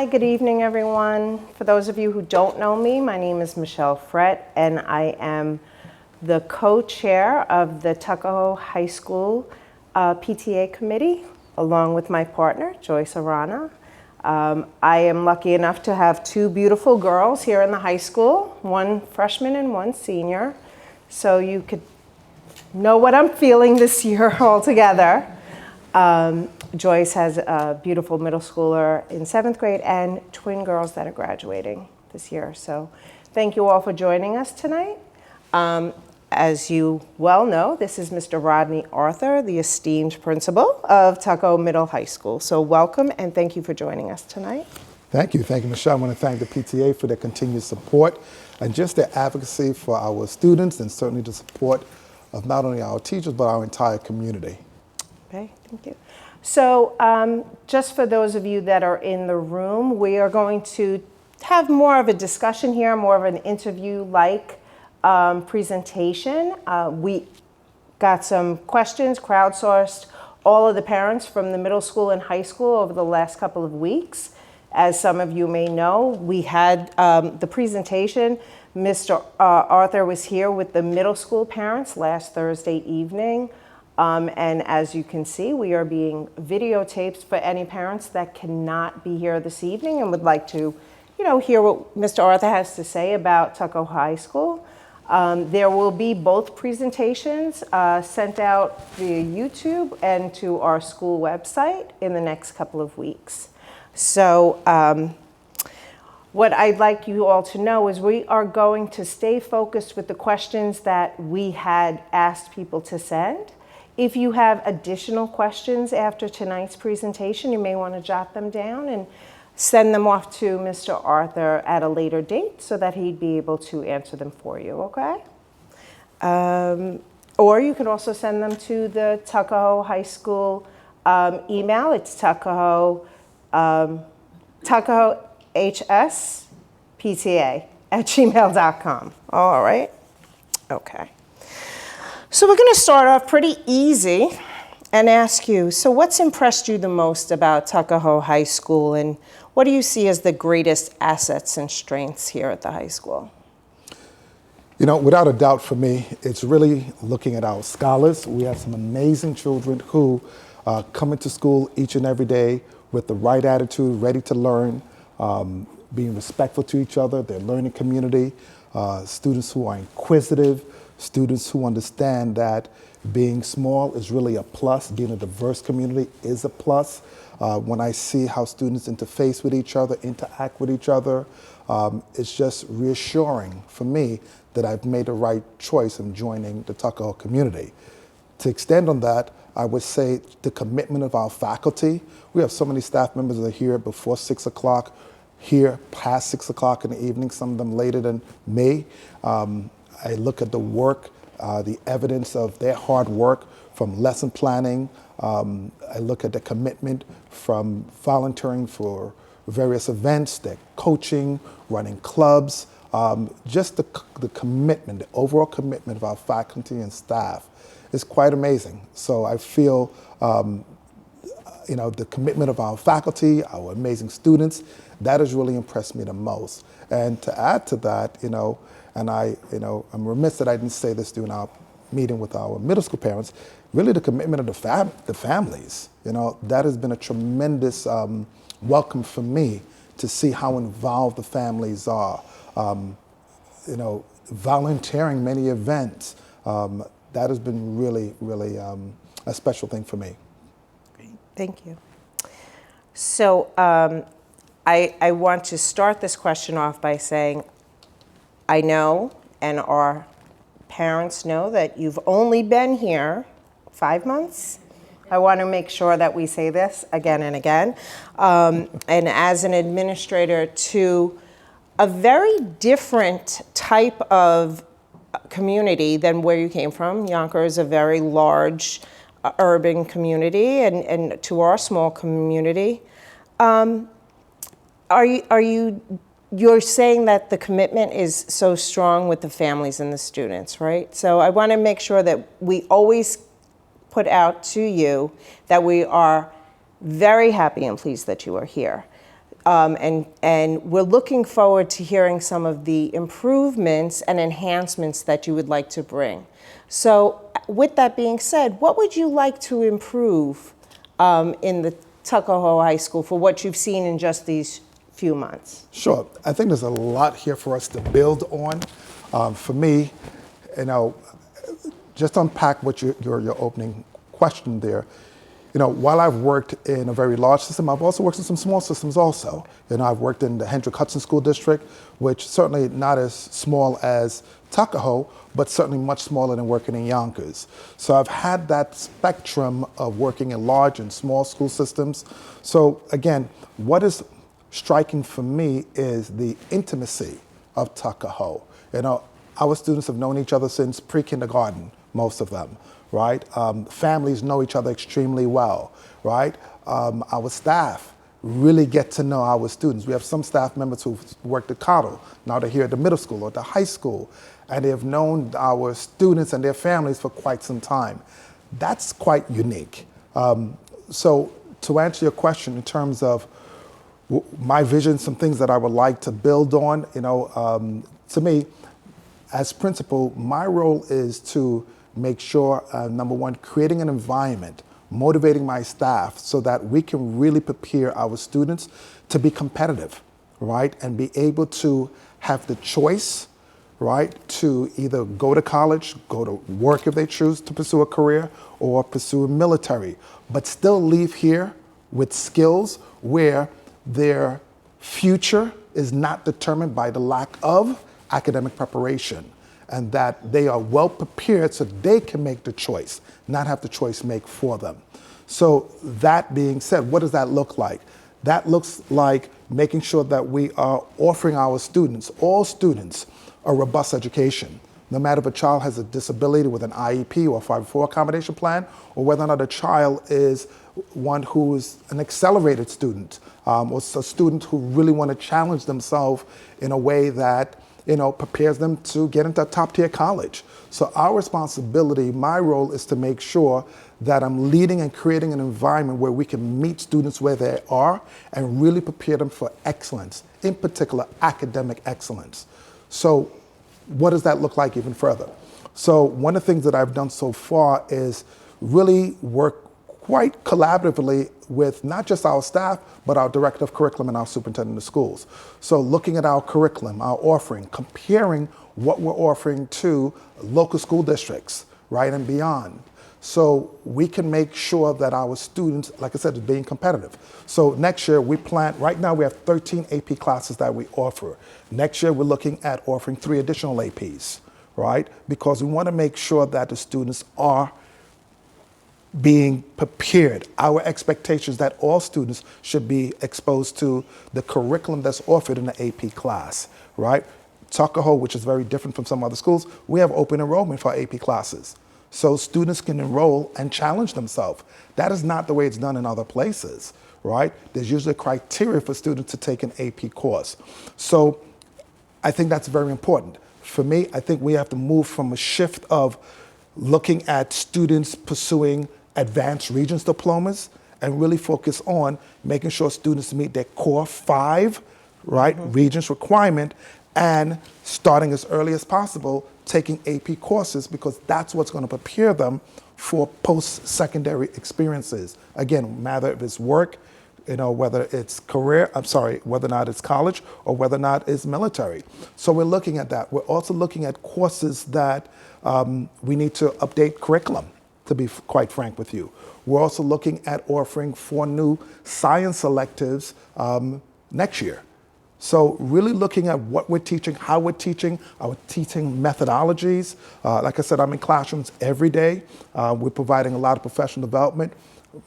Hi, good evening, everyone. For those of you who don't know me, my name is Michele and I am the co-chair of the Tuckahoe High School PTA committee, along with my partner, Joyce Arana. I am lucky enough to have two beautiful girls here in the high school, one freshman and one senior, so you could know what I'm feeling this year all together. Joyce has a beautiful middle schooler in 7th grade and twin girls that are graduating this year. So thank you all for joining us tonight. As you well know, this is Mr. Rodney Arthur, the esteemed principal of Tuckahoe Middle High School. So welcome and thank you for joining us tonight. Thank you, Michelle. I want to thank the PTA for their continued support and just their advocacy for our students and certainly the support of not only our teachers, but our entire community. Okay, thank you. So just for those of you that are in the room, we are going to have more of a discussion here, more of an interview-like presentation. We got some questions, crowdsourced all of the parents from the middle school and high school over the last couple of weeks. As some of you may know, we had the presentation. Mr. Arthur was here with the middle school parents last Thursday evening. And as you can see, we are being videotaped for any parents that cannot be here this evening and would like to, hear what Mr. Arthur has to say about Tuckahoe High School. There will be both presentations sent out via YouTube and to our school website in the next couple of weeks. So what I'd like you all to know is we are going to stay focused with the questions that we had asked people to send. If you have additional questions after tonight's presentation, you may want to jot them down and send them off to Mr. Arthur at a later date so that he'd be able to answer them for you, okay? Or you could also send them to the Tuckahoe High School email. It's Tuckahoe HS PTA at gmail.com. All right? Okay. So we're going to start off pretty easy and ask you, so what's impressed you the most about Tuckahoe High School and what do you see as the greatest assets and strengths here at the high school? Without a doubt for me, it's really looking at our scholars. We have some amazing children who come into school each and every day with the right attitude, ready to learn, being respectful to each other, their learning community, students who are inquisitive, students who understand that being small is really a plus, being a diverse community is a plus. When I see how students interface with each other, interact with each other, it's just reassuring for me that I've made the right choice in joining the Tuckahoe community. To extend on that, I would say the commitment of our faculty. We have so many staff members that are here before 6 o'clock, here past 6 o'clock in the evening, some of them later than me. I look at the work, the evidence of their hard work from lesson planning. I look at the commitment from volunteering for various events, their coaching, running clubs, just the commitment, the overall commitment of our faculty and staff is quite amazing. So I feel, the commitment of our faculty, our amazing students, that has really impressed me the most. And to add to that, and I'm remiss that I didn't say this during our meeting with our middle school parents, really the commitment of the families. That has been a tremendous welcome for me to see how involved the families are. Volunteering many events, that has been really, really a special thing for me. Great. Thank you. So I want to start this question off by saying, I know, and our parents know, that you've only been here 5 months. I want to make sure that we say this again and again. And as an administrator to a very different type of community than where you came from. Yonkers is a very large urban community, and to our small community. You're saying that the commitment is so strong with the families and the students, right? So I want to make sure that we always put out to you that we are very happy and pleased that you are here. And we're looking forward to hearing some of the improvements and enhancements that you would like to bring. So with that being said, what would you like to improve in the Tuckahoe High School for what you've seen in just these few months? Sure. I think there's a lot here for us to build on. For me, just unpack what your opening question there. While I've worked in a very large system, I've also worked in some small systems also. I've worked in the Hendrick Hudson School District, which certainly not as small as Tuckahoe, but certainly much smaller than working in Yonkers. So I've had that spectrum of working in large and small school systems. So again, what is striking for me is the intimacy of Tuckahoe. Our students have known each other since pre-kindergarten, most of them, right? Families know each other extremely well, right? Our staff really get to know our students. We have some staff members who've worked at Cottle, now they're here at the middle school or the high school, and they've known our students and their families for quite some time. That's quite unique. So to answer your question in terms of my vision, some things that I would like to build on, to me, as principal, my role is to make sure, number one, creating an environment, motivating my staff so that we can really prepare our students to be competitive, right? And be able to have the choice, right, to either go to college, go to work if they choose to pursue a career, or pursue a military, but still leave here with skills where their future is not determined by the lack of academic preparation, and that they are well prepared so they can make the choice, not have the choice make for them. So that being said, what does that look like? That looks like making sure that we are offering our students, all students, a robust education. No matter if a child has a disability with an IEP or a 504 accommodation plan, or whether or not a child is one who is an accelerated student, or a student who really want to challenge themselves in a way that prepares them to get into a top tier college. So our responsibility, my role, is to make sure that I'm leading and creating an environment where we can meet students where they are and really prepare them for excellence, in particular academic excellence. So what does that look like even further? So one of the things that I've done so far is really work quite collaboratively with not just our staff, but our director of curriculum and our superintendent of schools. So looking at our curriculum, our offering, comparing what we're offering to local school districts, right, and beyond. So we can make sure that our students, like I said, are being competitive. So next year we plan, right now we have 13 AP classes that we offer. Next year we're looking at offering 3 additional APs, right? Because we want to make sure that the students are being prepared. Our expectation is that all students should be exposed to the curriculum that's offered in the AP class, right? Tuckahoe, which is very different from some other schools, we have open enrollment for AP classes. So students can enroll and challenge themselves. That is not the way it's done in other places, right? There's usually a criteria for students to take an AP course. So I think that's very important. For me, I think we have to move from a shift of looking at students pursuing advanced Regents diplomas and really focus on making sure students meet their core 5, right, Regents requirement, and starting as early as possible taking AP courses, because that's what's going to prepare them for post-secondary experiences. Again, whether it's work, whether it's career, whether or not it's college, or whether or not it's military. So we're looking at that. We're also looking at courses that we need to update curriculum, to be quite frank with you. We're also looking at offering 4 new science electives next year. So really looking at what we're teaching, how we're teaching, our teaching methodologies. Like I said, I'm in classrooms every day. We're providing a lot of professional development.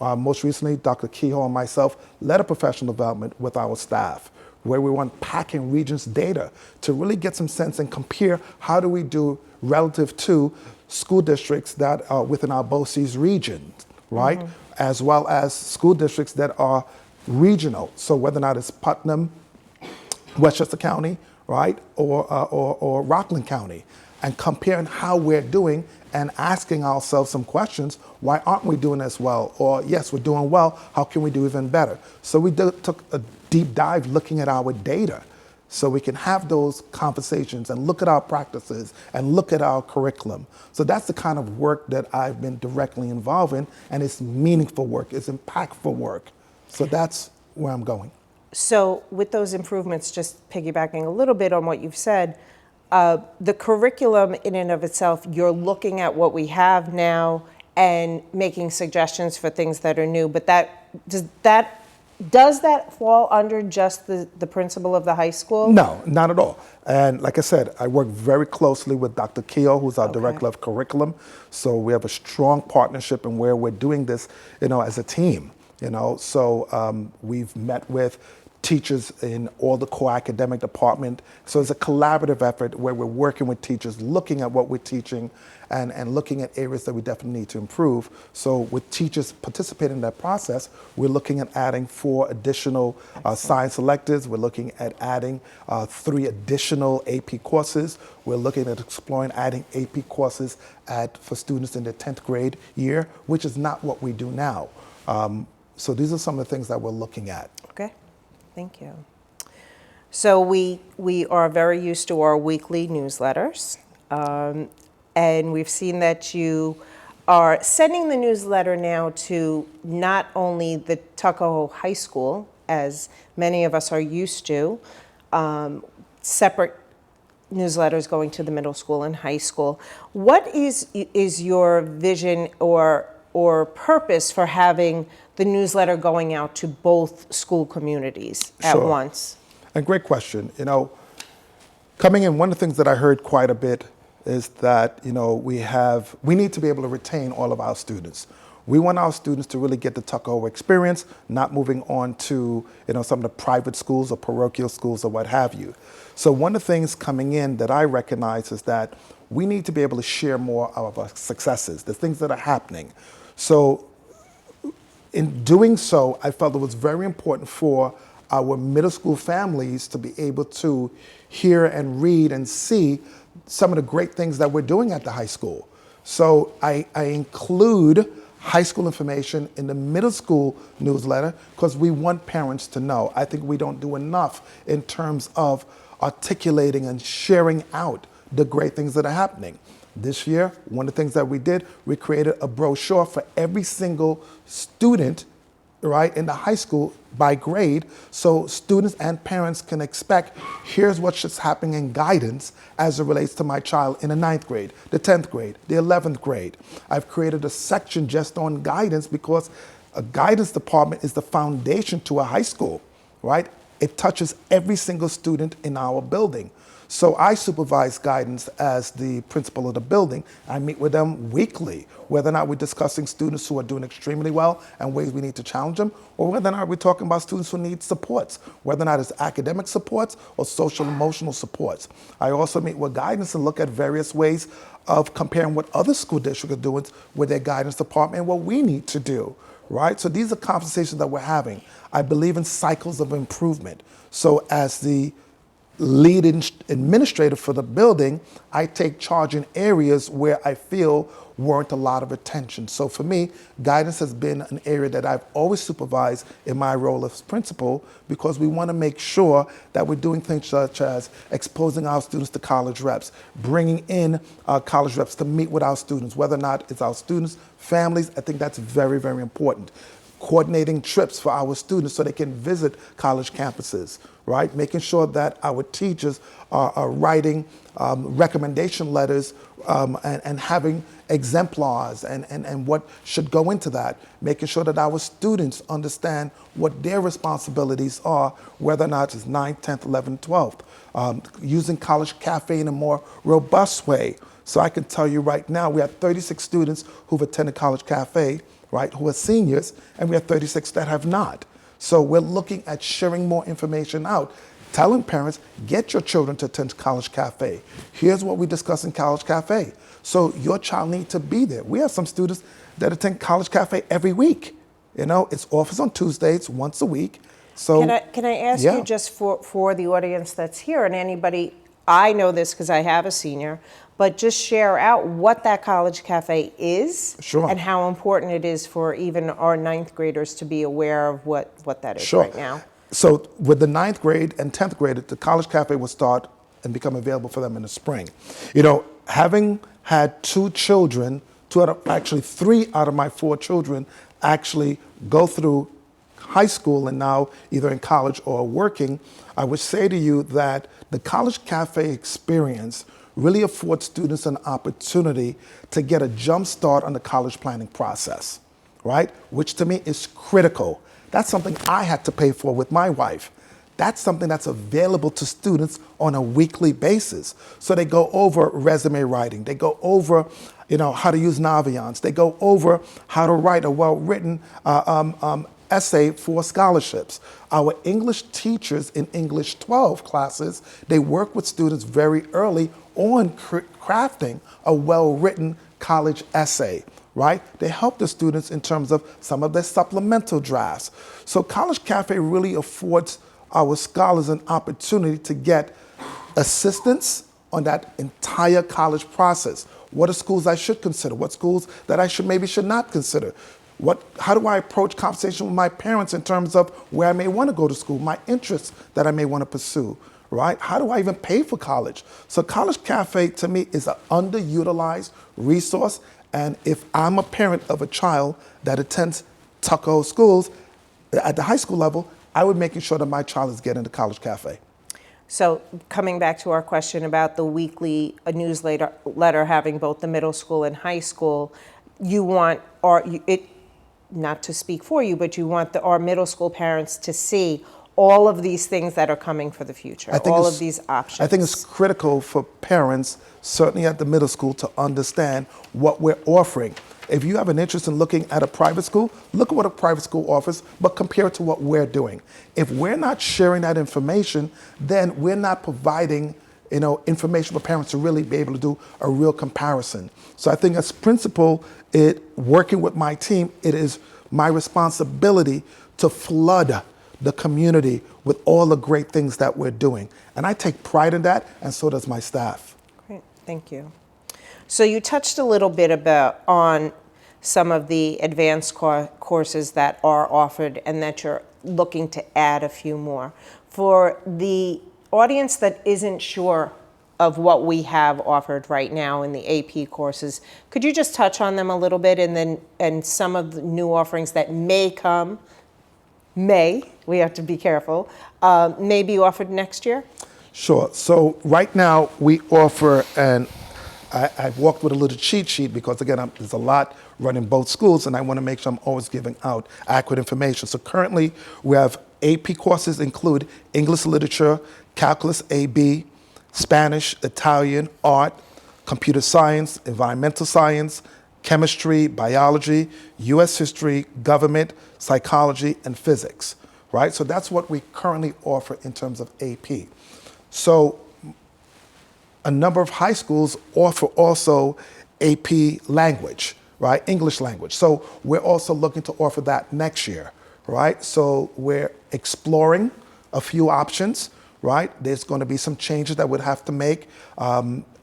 Most recently, Dr. Kehoe and myself led a professional development with our staff, where we were unpacking Regents data to really get some sense and compare how do we do relative to school districts that are within our BOCES region, right? As well as school districts that are regional. So whether or not it's Putnam, Westchester County, right, or Rockland County, and comparing how we're doing and asking ourselves some questions. Why aren't we doing as well? Or yes, we're doing well, how can we do even better? So we took a deep dive looking at our data so we can have those conversations and look at our practices and look at our curriculum. So that's the kind of work that I've been directly involved in, and it's meaningful work, it's impactful work. So that's where I'm going. So with those improvements, just piggybacking a little bit on what you've said, the curriculum in and of itself, you're looking at what we have now and making suggestions for things that are new, but does that fall under just the principal of the high school? No, not at all. And like I said, I work very closely with Dr. Keogh, who's our director of curriculum. So we have a strong partnership in where we're doing this, as a team. So we've met with teachers in all the core academic department. So it's a collaborative effort where we're working with teachers, looking at what we're teaching and looking at areas that we definitely need to improve. So with teachers participating in that process, we're looking at adding 4 additional science electives. We're looking at adding 3 additional AP courses. We're looking at exploring adding AP courses for students in their 10th grade year, which is not what we do now. So these are some of the things that we're looking at. Okay, thank you. So we are very used to our weekly newsletters. And we've seen that you are sending the newsletter now to not only the Tuckahoe High School, as many of us are used to, separate newsletters going to the middle school and high school. What is your vision or purpose for having the newsletter going out to both school communities at once? And great question. Coming in, one of the things that I heard quite a bit is that we need to be able to retain all of our students. We want our students to really get the Tuckahoe experience, not moving on to some of the private schools or parochial schools or what have you. So one of the things coming in that I recognize is that we need to be able to share more of our successes, the things that are happening. So in doing so, I felt it was very important for our middle school families to be able to hear and read and see some of the great things that we're doing at the high school. So I include high school information in the middle school newsletter because we want parents to know. I think we don't do enough in terms of articulating and sharing out the great things that are happening. This year, one of the things that we did, we created a brochure for every single student, right, in the high school by grade, so students and parents can expect, here's what's just happening in guidance as it relates to my child in the 9th grade, the 10th grade, the 11th grade. I've created a section just on guidance because a guidance department is the foundation to a high school, right? It touches every single student in our building. So I supervise guidance as the principal of the building. I meet with them weekly, whether or not we're discussing students who are doing extremely well and ways we need to challenge them, or whether or not we're talking about students who need supports, whether or not it's academic supports or social emotional supports. I also meet with guidance and look at various ways of comparing what other school districts are doing with their guidance department and what we need to do, right? So these are conversations that we're having. I believe in cycles of improvement. So as the lead administrator for the building, I take charge in areas where I feel warrant a lot of attention. So for me, guidance has been an area that I've always supervised in my role as principal because we want to make sure that we're doing things such as exposing our students to college reps, bringing in college reps to meet with our students, whether or not it's our students, families. I think that's very, very important. Coordinating trips for our students so they can visit college campuses, right? Making sure that our teachers are writing recommendation letters and having exemplars and what should go into that. Making sure that our students understand what their responsibilities are, whether or not it's 9th, 10th, 11th, 12th. Using College Café in a more robust way. So I can tell you right now, we have 36 students who've attended College Café, right, who are seniors, and we have 36 that have not. So we're looking at sharing more information out, telling parents, get your children to attend College Café. Here's what we discuss in College Café. So your child needs to be there. We have some students that attend College Café every week. It's offers on Tuesdays, once a week. So can I ask you just for the audience that's here and anybody, I know this because I have a senior, but just share out what that College Café is and how important it is for even our 9th graders to be aware of what that is right now. So with the ninth grade and 10th grade, the College Cafe will start and become available for them in the spring. You know, having had two children, actually three out of my four children actually go through high school and now either in college or working, I would say to you that the College Cafe experience really affords students an opportunity to get a jump start on the college planning process, right? Which to me is critical. That's something I had to pay for with my wife. That's something that's available to students on a weekly basis. So they go over resume writing, they go over, how to use Naviance, they go over how to write a well-written essay for scholarships. Our English teachers in English 12 classes, they work with students very early on crafting a well-written college essay, right? They help the students in terms of some of their supplemental drafts. So College Cafe really affords our scholars an opportunity to get assistance on that entire college process. What are schools I should consider? What schools that I should not consider? How do I approach conversation with my parents in terms of where I may want to go to school, my interests that I may want to pursue, right? How do I even pay for college? So College Cafe to me is an underutilized resource. And if I'm a parent of a child that attends Tuckahoe schools at the high school level, I would make sure that my child is getting to College Cafe. So coming back to our question about the weekly newsletter having both the middle school and high school, you want, not to speak for you, but you want our middle school parents to see all of these things that are coming for the future, all of these options. I think it's critical for parents, certainly at the middle school, to understand what we're offering. If you have an interest in looking at a private school, look at what a private school offers, but compare it to what we're doing. If we're not sharing that information, then we're not providing information for parents to really be able to do a real comparison. So I think as principal, working with my team, it is my responsibility to flood the community with all the great things that we're doing. And I take pride in that, and so does my staff. Great, thank you. So you touched a little bit on some of the advanced courses that are offered and that you're looking to add a few more. For the audience that isn't sure of what we have offered right now in the AP courses, could you just touch on them a little bit, and some of the new offerings that may come, we have to be careful, may be offered next year? Sure. So right now we offer, and I've walked with a little cheat sheet because, again, there's a lot running both schools, and I want to make sure I'm always giving out accurate information. So currently we have AP courses include English literature, calculus AB, Spanish, Italian, art, computer science, environmental science, chemistry, biology, U.S. history, government, psychology, and physics, right? So that's what we currently offer in terms of AP. So a number of high schools offer also AP language, right? English language. So we're also looking to offer that next year, right? So we're exploring a few options, right? There's going to be some changes that we'd have to make,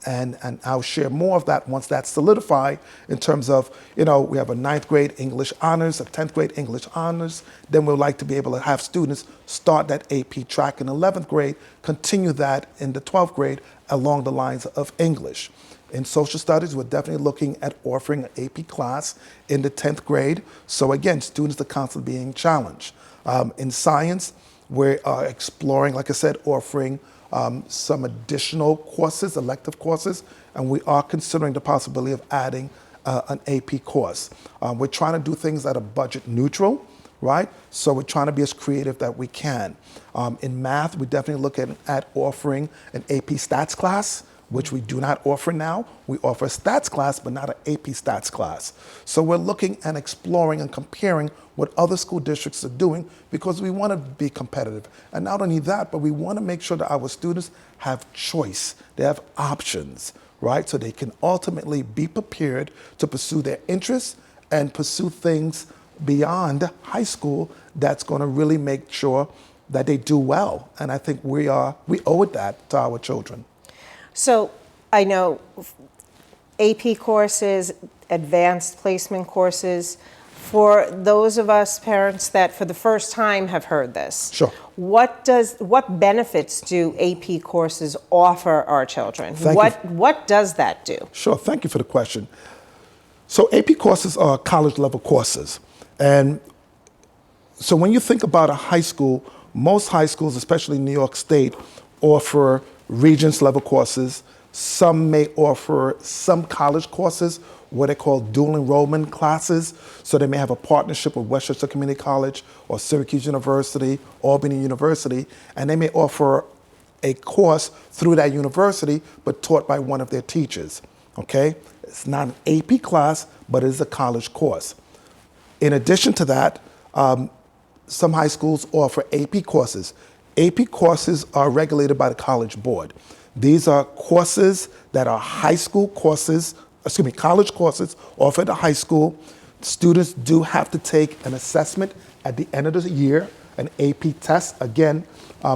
and I'll share more of that once that's solidified in terms of, we have a 9th grade English honors, a 10th grade English honors. Then we'd like to be able to have students start that AP track in 11th grade, continue that in the 12th grade along the lines of English. In social studies, we're definitely looking at offering an AP class in the 10th grade. So again, students are constantly being challenged. In science, we are exploring, like I said, offering some additional courses, elective courses, and we are considering the possibility of adding an AP course. We're trying to do things that are budget neutral, right? So we're trying to be as creative that we can. In math, we definitely look at offering an AP stats class, which we do not offer now. We offer a stats class, but not an AP stats class. So we're looking and exploring and comparing what other school districts are doing because we want to be competitive. And not only that, but we want to make sure that our students have choice. They have options, right? So they can ultimately be prepared to pursue their interests and pursue things beyond high school that's going to really make sure that they do well. And I think we owe it that to our children. So I know AP courses, advanced placement courses, For those of us parents that for the first time have heard this, Sure. what benefits do AP courses offer our children? What does that do? Sure, thank you for the question. So AP courses are college level courses. And so when you think about a high school, most high schools, especially in New York State, offer Regents level courses. Some may offer some college courses, what they call dual enrollment classes. So they may have a partnership with Westchester Community College or Syracuse University, Albany University, and they may offer a course through that university, but taught by one of their teachers, okay? It's not an AP class, but it is a college course. In addition to that, some high schools offer AP courses. AP courses are regulated by the College Board. These are courses that are college courses offered at high school. Students do have to take an assessment at the end of the year, an AP test, again,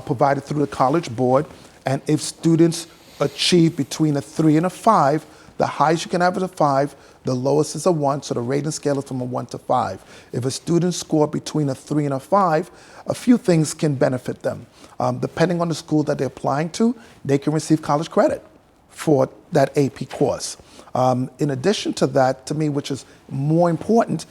provided through the College Board. And if students achieve between a 3 and a 5, the highest you can have is a 5, the lowest is a 1, so the rating scale is from a 1 to 5. If a student score between a 3 and a 5, a few things can benefit them. Depending on the school that they're applying to, they can receive college credit for that AP course. In addition to that, to me, which is more important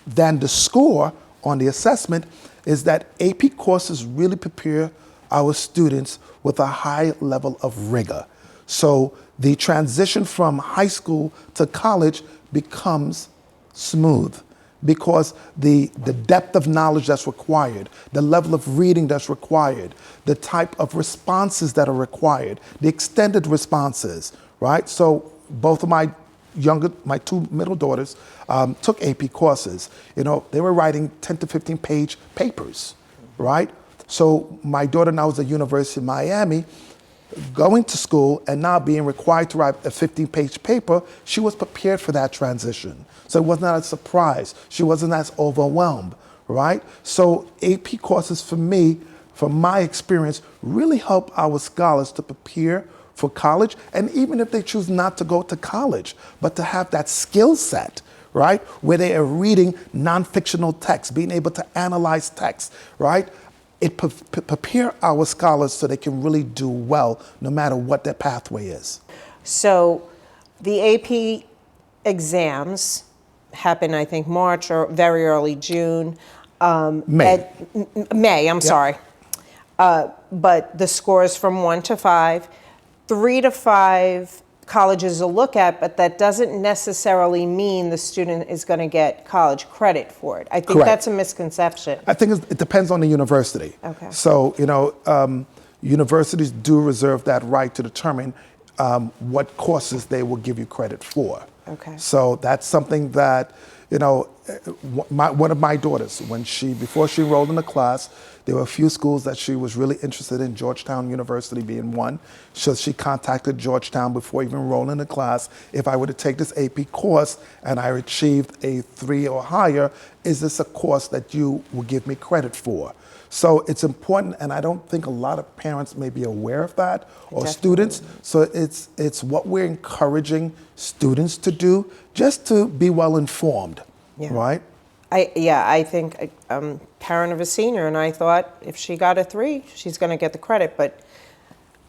than the score on the assessment, is that AP courses really prepare our students with a high level of rigor. So the transition from high school to college becomes smooth because the depth of knowledge that's required, the level of reading that's required, the type of responses that are required, the extended responses, right? So both of my two middle daughters took AP courses. You know, they were writing 10 to 15 page papers, right? So my daughter now is at the University of Miami, going to school and now being required to write a 15-page paper. She was prepared for that transition. So it was not a surprise. She wasn't as overwhelmed, right? So AP courses for me, from my experience, really help our scholars to prepare for college, and even if they choose not to go to college, but to have that skill set, right, where they are reading non-fictional texts, being able to analyze text, right? It prepare our scholars so they can really do well no matter what their pathway is. So the AP exams happen, I think, March or very early June. May. May, I'm sorry. But the scores from 1 to 5, 3 to 5 colleges to look at, but that doesn't necessarily mean the student is going to get college credit for it. I think Correct. that's a misconception. I think it depends on the university. Okay. So, you know, universities do reserve that right to determine what courses they will give you credit for. Okay. So that's something that, you know, one of my daughters, before she enrolled in the class, there were a few schools that she was really interested in, Georgetown University being one. So she contacted Georgetown before even enrolling in the class. If I were to take this AP course and I achieved a 3 or higher, is this a course that you will give me credit for? So it's important, and I don't think a lot of parents may be aware of that, or Definitely. students. So it's what we're encouraging students to do, just to be well informed, right? I think I'm parent of a senior, and I thought if she got a 3, she's going to get the credit. But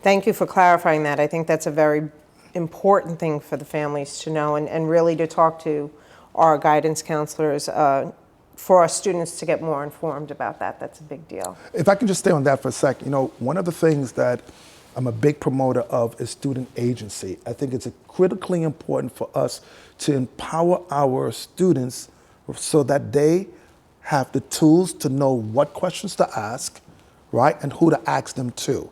thank you for clarifying that. I think that's a very important thing for the families to know, and really to talk to our guidance counselors for our students to get more informed about that. That's a big deal. If I can just stay on that for a sec, you know, one of the things that I'm a big promoter of is student agency. I think it's critically important for us to empower our students so that they have the tools to know what questions to ask, right, and who to ask them to.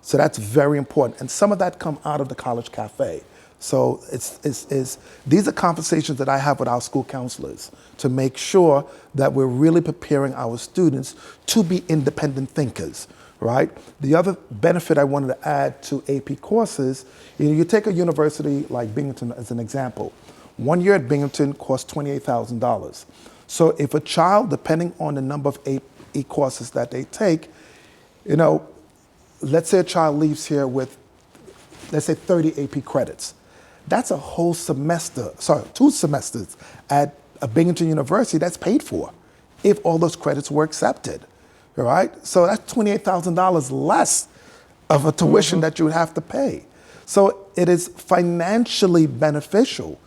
So that's very important. And some of that come out of the college cafe. So these are conversations that I have with our school counselors to make sure that we're really preparing our students to be independent thinkers, right? The other benefit I wanted to add to AP courses, you take a university like Binghamton as an example. 1 year at Binghamton costs $28,000. So if a child, depending on the number of AP courses that they take, you know, let's say a child leaves here with, let's say 30 AP credits. That's a whole semester, 2 semesters at a Binghamton University, that's paid for if all those credits were accepted, all right? So that's $28,000 less of a tuition that you would have to pay. So it is financially beneficial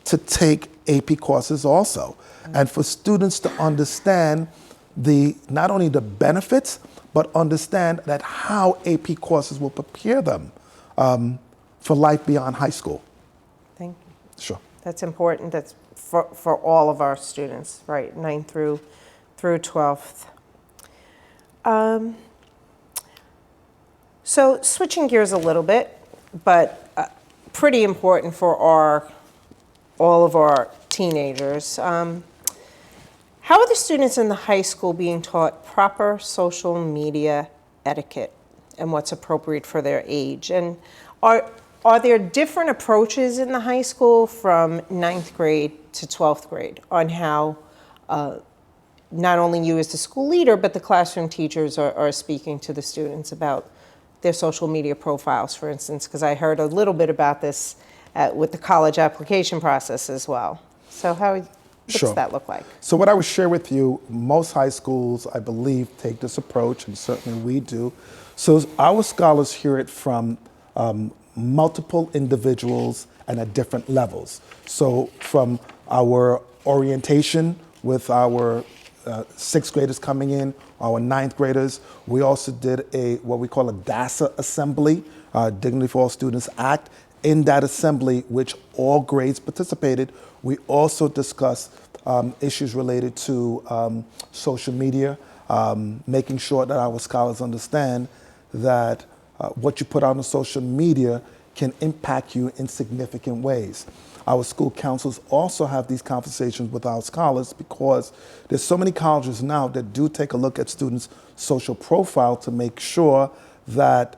to take AP courses also, and for students to understand not only the benefits, but understand that how AP courses will prepare them for life beyond high school. Thank you. Sure. That's important. That's for all of our students, right? 9th through 12th. So switching gears a little bit, but pretty important for all of our teenagers. How are the students in the high school being taught proper social media etiquette and what's appropriate for their age? And are there different approaches in the high school from 9th grade to 12th grade on how not only you as the school leader, but the classroom teachers are speaking to the students about their social media profiles, for instance? Because I heard a little bit about this with the college application process as well. So what's Sure. that look like? So what I would share with you, most high schools, I believe, take this approach, and certainly we do. So our scholars hear it from multiple individuals and at different levels. So from our orientation with our 6th graders coming in, our 9th graders, we also did what we call a DASA assembly, Dignity for All Students Act. In that assembly, which all grades participated, we also discussed issues related to social media, making sure that our scholars understand that what you put out on social media can impact you in significant ways. Our school councils also have these conversations with our scholars because there's so many colleges now that do take a look at students' social profile to make sure that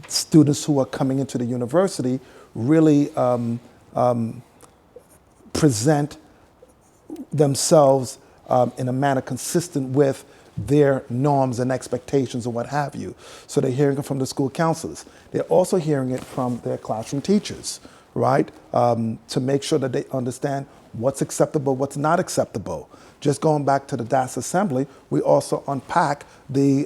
students who are coming into the university really present themselves in a manner consistent with their norms and expectations and what have you. So they're hearing it from the school counselors. They're also hearing it from their classroom teachers, right? To make sure that they understand what's acceptable, what's not acceptable. Just going back to the DAS assembly, we also unpack the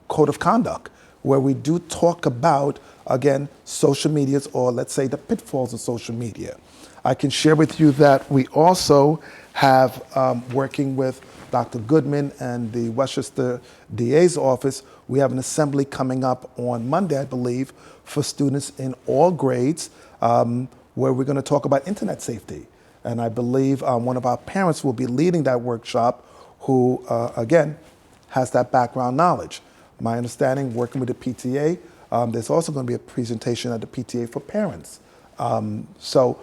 code of conduct, where we do talk about, again, social medias, or let's say the pitfalls of social media. I can share with you that we also have, working with Dr. Goodman and the Westchester DA's office, we have an assembly coming up on Monday, I believe, for students in all grades, where we're going to talk about internet safety. And I believe one of our parents will be leading that workshop, who, again, has that background knowledge. My understanding, working with the PTA, there's also going to be a presentation at the PTA for parents. So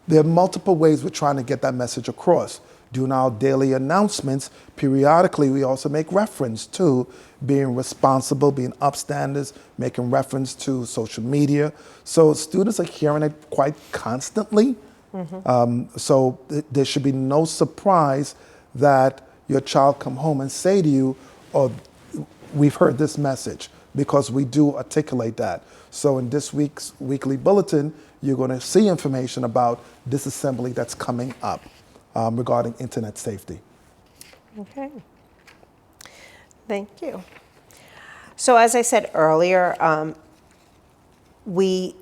there are multiple ways we're trying to get that message across. During our daily announcements, periodically we also make reference to being responsible, being upstanders, making reference to social media. So students are hearing it quite constantly. So there should be no surprise that your child come home and say to you, oh, we've heard this message, because we do articulate that. So in this week's weekly bulletin, you're going to see information about this assembly that's coming up regarding internet safety. Okay. Thank you. So as I said earlier, we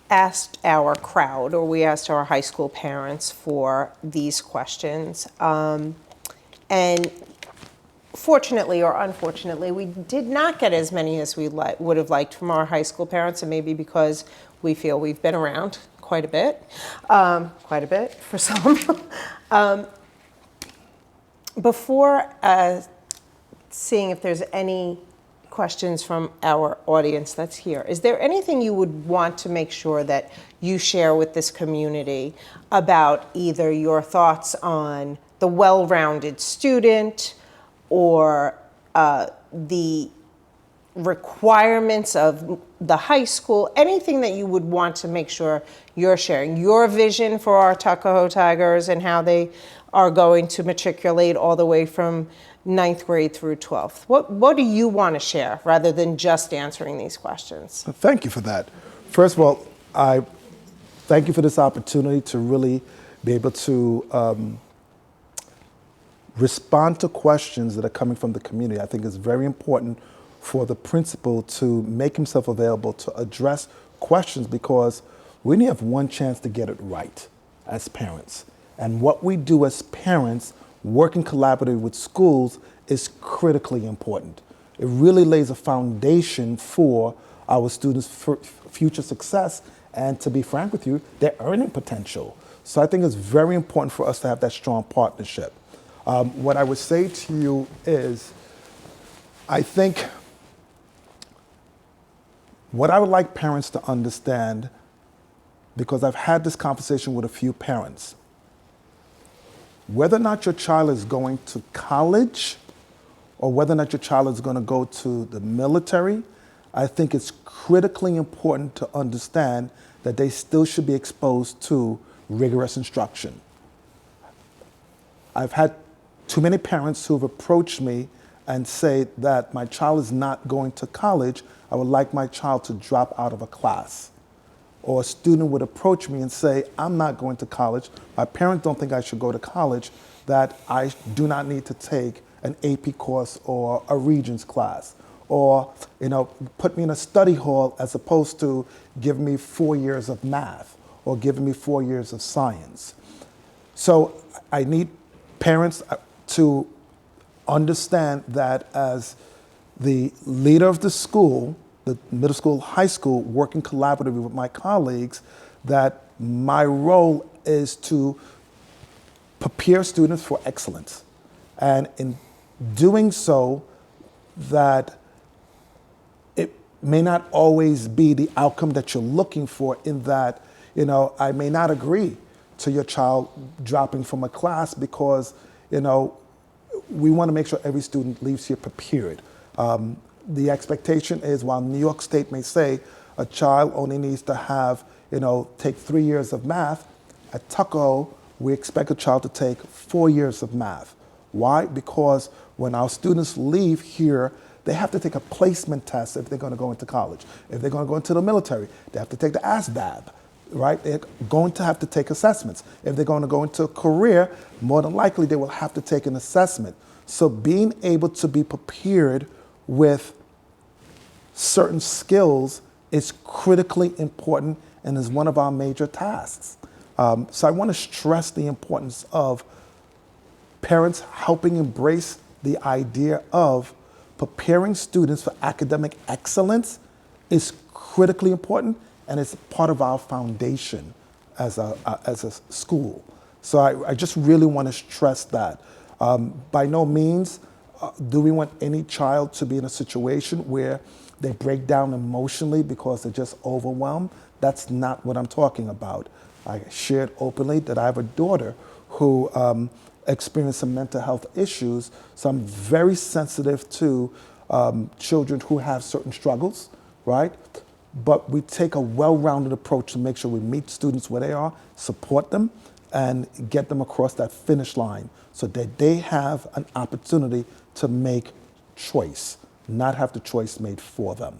asked our crowd, or we asked our high school parents for these questions. And fortunately or unfortunately, we did not get as many as we would have liked from our high school parents, and maybe because we feel we've been around quite a bit for some. Before seeing if there's any questions from our audience that's here, is there anything you would want to make sure that you share with this community about either your thoughts on the well-rounded student, or the requirements of the high school, anything that you would want to make sure you're sharing? Your vision for our Tuckahoe Tigers and how they are going to matriculate all the way from 9th grade through 12th. What do you want to share, rather than just answering these questions? Thank you for that. First of all, I thank you for this opportunity to really be able to respond to questions that are coming from the community. I think it's very important for the principal to make himself available to address questions, because we only have one chance to get it right as parents. And what we do as parents, working collaboratively with schools, is critically important. It really lays a foundation for our students' future success, and to be frank with you, their earning potential. So I think it's very important for us to have that strong partnership. What I would say to you is, I think what I would like parents to understand, because I've had this conversation with a few parents, whether or not your child is going to college or whether or not your child is going to go to the military, I think it's critically important to understand that they still should be exposed to rigorous instruction. I've had too many parents who have approached me and say that my child is not going to college, I would like my child to drop out of a class. Or a student would approach me and say, I'm not going to college, my parents don't think I should go to college, that I do not need to take an AP course or a Regents class, or put me in a study hall as opposed to give me 4 years of math or giving me 4 years of science. So I need parents to understand that as the leader of the school, the middle school, high school, working collaboratively with my colleagues, that my role is to prepare students for excellence. And in doing so, that it may not always be the outcome that you're looking for, in that, I may not agree to your child dropping from a class, because, we want to make sure every student leaves here prepared. The expectation is, while New York State may say a child only needs to have, take 3 years of math, at Tuckahoe, we expect a child to take 4 years of math. Why? Because when our students leave here, they have to take a placement test if they're going to go into college. If they're going to go into the military, they have to take the ASVAB, right? They're going to have to take assessments. If they're going to go into a career, more than likely they will have to take an assessment. So being able to be prepared with certain skills is critically important and is one of our major tasks. So I want to stress the importance of parents helping embrace the idea of preparing students for academic excellence is critically important, and it's part of our foundation as a school. So I just really want to stress that. By no means do we want any child to be in a situation where they break down emotionally because they're just overwhelmed. That's not what I'm talking about. I shared openly that I have a daughter who experienced some mental health issues, so I'm very sensitive to children who have certain struggles, right? But we take a well-rounded approach to make sure we meet students where they are, support them, and get them across that finish line so that they have an opportunity to make choice, not have the choice made for them.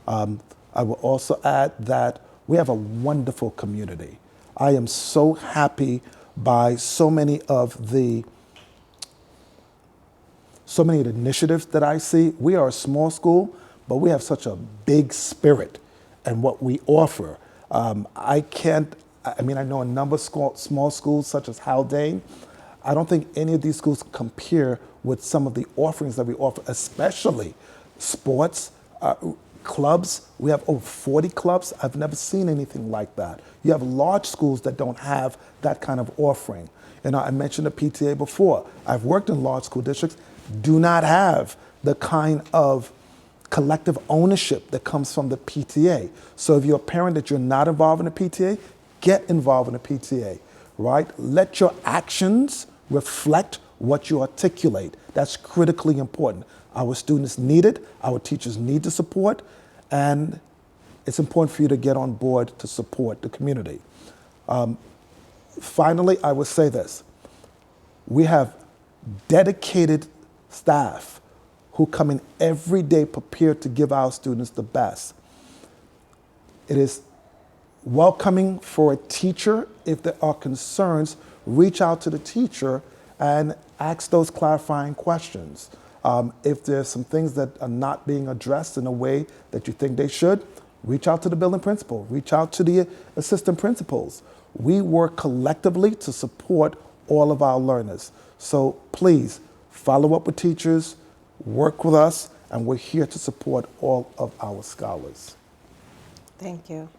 I will also add that we have a wonderful community. I am so happy by so many of the initiatives that I see. We are a small school, but we have such a big spirit and what we offer. I know a number of small schools such as Haldane. I don't think any of these schools compare with some of the offerings that we offer, especially sports, clubs. We have over 40 clubs. I've never seen anything like that. You have large schools that don't have that kind of offering. I mentioned the PTA before. I've worked in large school districts, do not have the kind of collective ownership that comes from the PTA. So if you're a parent that you're not involved in the PTA, get involved in the PTA, right? Let your actions reflect what you articulate. That's critically important. Our students need it, our teachers need the support, and it's important for you to get on board to support the community. Finally, I would say this. We have dedicated staff who come in every day prepared to give our students the best. It is welcoming for a teacher. If there are concerns, reach out to the teacher and ask those clarifying questions. If there's some things that are not being addressed in a way that you think they should, reach out to the building principal, reach out to the assistant principals. We work collectively to support all of our learners. So please follow up with teachers, work with us, and we're here to support all of our scholars. Thank you.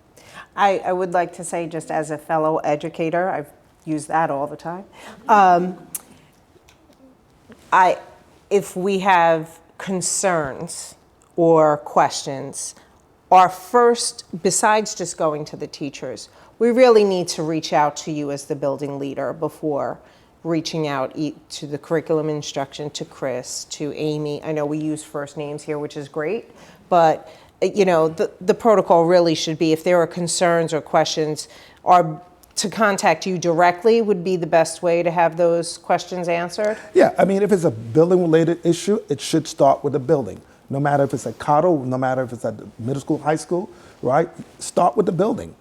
I would like to say, just as a fellow educator, I've used that all the time. If we have concerns or questions, our first, besides just going to the teachers, we really need to reach out to you as the building leader before reaching out to the curriculum instruction, to Chris, to Amy. I know we use first names here, which is great, but the protocol really should be, if there are concerns or questions, to contact you directly would be the best way to have those questions answered? Yeah, I mean, if it's a building-related issue, it should start with the building. No matter if it's at Cottle, no matter if it's at the middle school, high school, right? Start with the building.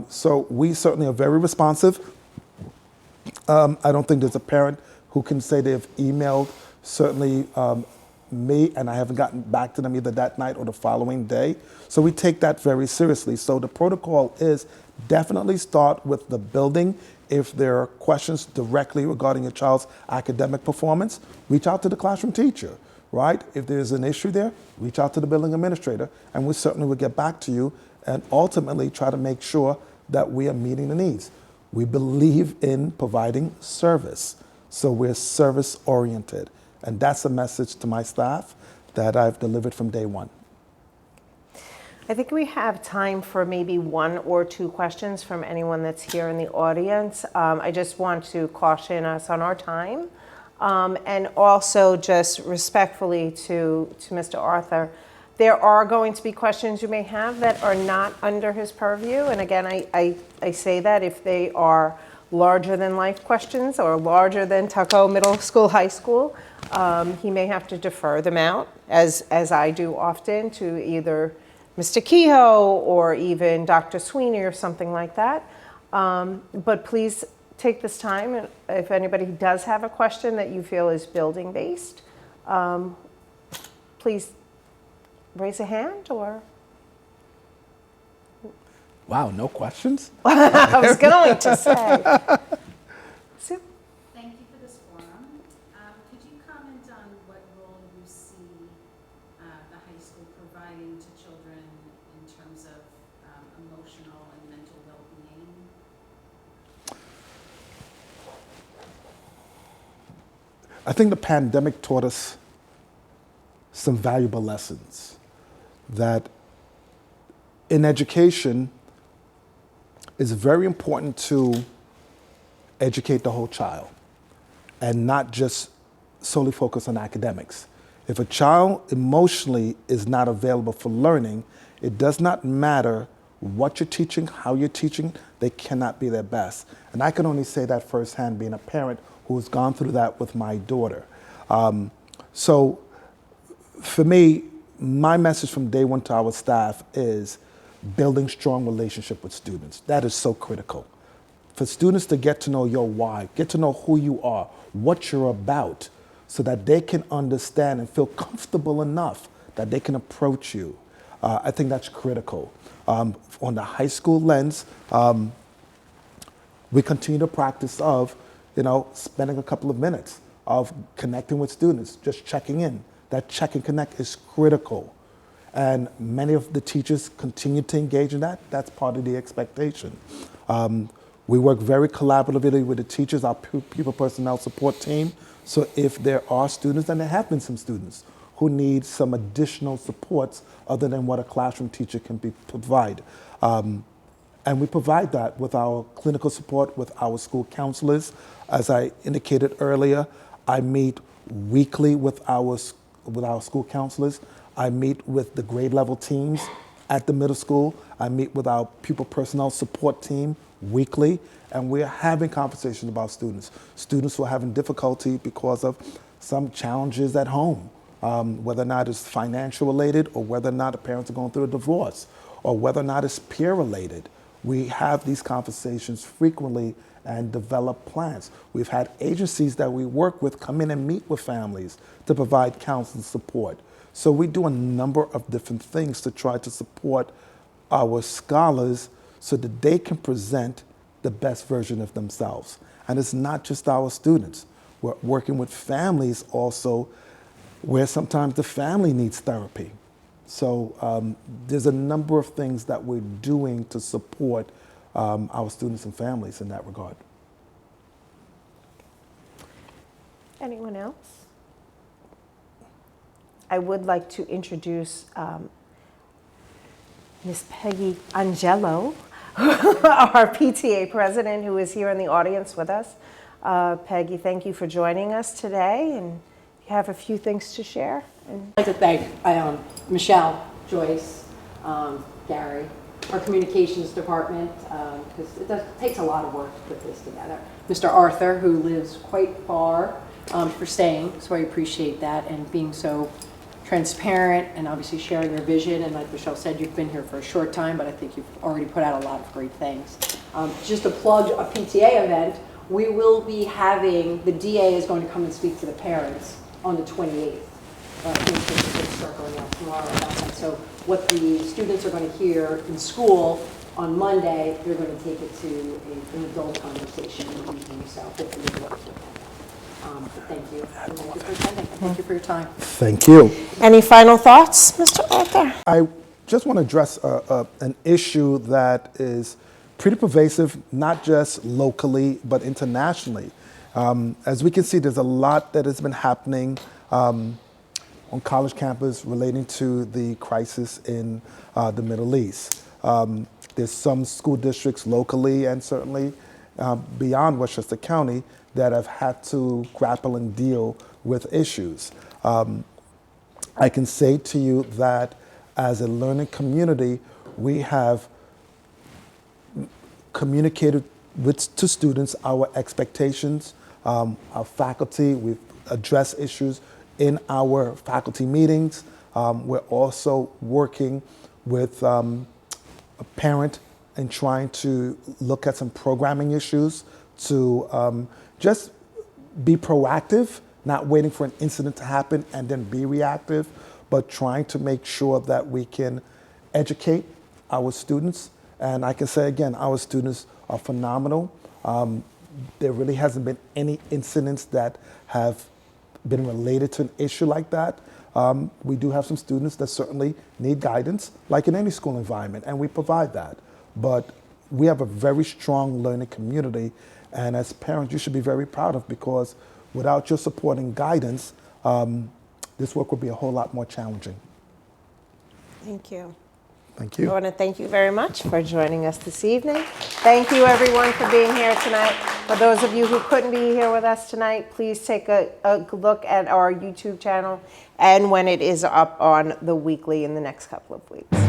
So we certainly are very responsive. I don't think there's a parent who can say they've emailed certainly me and I haven't gotten back to them either that night or the following day. So we take that very seriously. So the protocol is definitely start with the building. If there are questions directly regarding your child's academic performance, reach out to the classroom teacher, right? If there's an issue there, reach out to the building administrator, and we certainly will get back to you and ultimately try to make sure that we are meeting the needs. We believe in providing service, so we're service oriented. And that's a message to my staff that I've delivered from day one. I think we have time for maybe one or two questions from anyone that's here in the audience. I just want to caution us on our time. And also just respectfully to Mr. Arthur, there are going to be questions you may have that are not under his purview. And again, I say that if they are larger than life questions or larger than Tuckahoe Middle School, High School, he may have to defer them out, as I do often, to either Mr. Kehoe or even Dr. Sweeney or something like that. But please take this time, and if anybody does have a question that you feel is building based, please raise a hand or. Wow, no questions? I was going to say. Sue? Thank you for this forum. Could you comment on what role you see the high school providing to children in terms of emotional and mental well-being? I think the pandemic taught us some valuable lessons that in education, it's very important to educate the whole child and not just solely focus on academics. If a child emotionally is not available for learning, it does not matter what you're teaching, how you're teaching, they cannot be their best. And I can only say that firsthand being a parent who's gone through that with my daughter. So for me, my message from day one to our staff is building strong relationship with students. That is so critical. For students to get to know your why, get to know who you are, what you're about, so that they can understand and feel comfortable enough that they can approach you. I think that's critical. On the high school lens, we continue the practice of, spending a couple of minutes of connecting with students, just checking in. That check and connect is critical. And many of the teachers continue to engage in that. That's part of the expectation. We work very collaboratively with the teachers, our people personnel support team. So if there are students, and there have been some students, who need some additional supports other than what a classroom teacher can provide. And we provide that with our clinical support, with our school counselors. As I indicated earlier, I meet weekly with our school counselors. I meet with the grade level teams at the middle school. I meet with our pupil personnel support team weekly, and we're having conversations about students. Students who are having difficulty because of some challenges at home, whether or not it's financial related or whether or not the parents are going through a divorce or whether or not it's peer related. We have these conversations frequently and develop plans. We've had agencies that we work with come in and meet with families to provide counseling support. So we do a number of different things to try to support our scholars so that they can present the best version of themselves. And it's not just our students. We're working with families also where sometimes the family needs therapy. So there's a number of things that we're doing to support our students and families in that regard. Anyone else? I would like to introduce Miss Peggy Angello, our PTA president, who is here in the audience with us. Peggy, thank you for joining us today, and you have a few things to share. And I'd like to thank Michele, Joyce, Gary, our communications department, because it takes a lot of work to put this together. Mr. Arthur, who lives quite far, for staying, so I appreciate that, and being so transparent and obviously sharing your vision. And like Michele said, you've been here for a short time, but I think you've already put out a lot of great things. Just to plug a PTA event, we will be having, the DA is going to come and speak to the parents on the 28th. Start going out tomorrow about that. So what the students are going to hear in school on Monday, they're going to take it to an adult conversation in the evening. So hopefully it works with that. But thank you. And thank you for attending. And thank you for your time. Thank you. any final thoughts, Mr. Arthur? I just want to address an issue that is pretty pervasive, not just locally, but internationally. As we can see, there's a lot that has been happening on college campus relating to the crisis in the Middle East. There's some school districts locally and certainly beyond Westchester County that have had to grapple and deal with issues. I can say to you that as a learning community, we have communicated to students our expectations, our faculty. We've addressed issues in our faculty meetings. We're also working with a parent and trying to look at some programming issues to just be proactive, not waiting for an incident to happen and then be reactive, but trying to make sure that we can educate our students. And I can say again, our students are phenomenal. There really hasn't been any incidents that have been related to an issue like that. We do have some students that certainly need guidance, like in any school environment, and we provide that. But we have a very strong learning community, and as parents, you should be very proud of, because without your support and guidance, this work will be a whole lot more challenging. Thank you. Thank I you. want to thank you very much for joining us this evening. Thank you, everyone, for being here tonight. For those of you who couldn't be here with us tonight, please take a look at our YouTube channel and when it is up on the weekly in the next couple of weeks.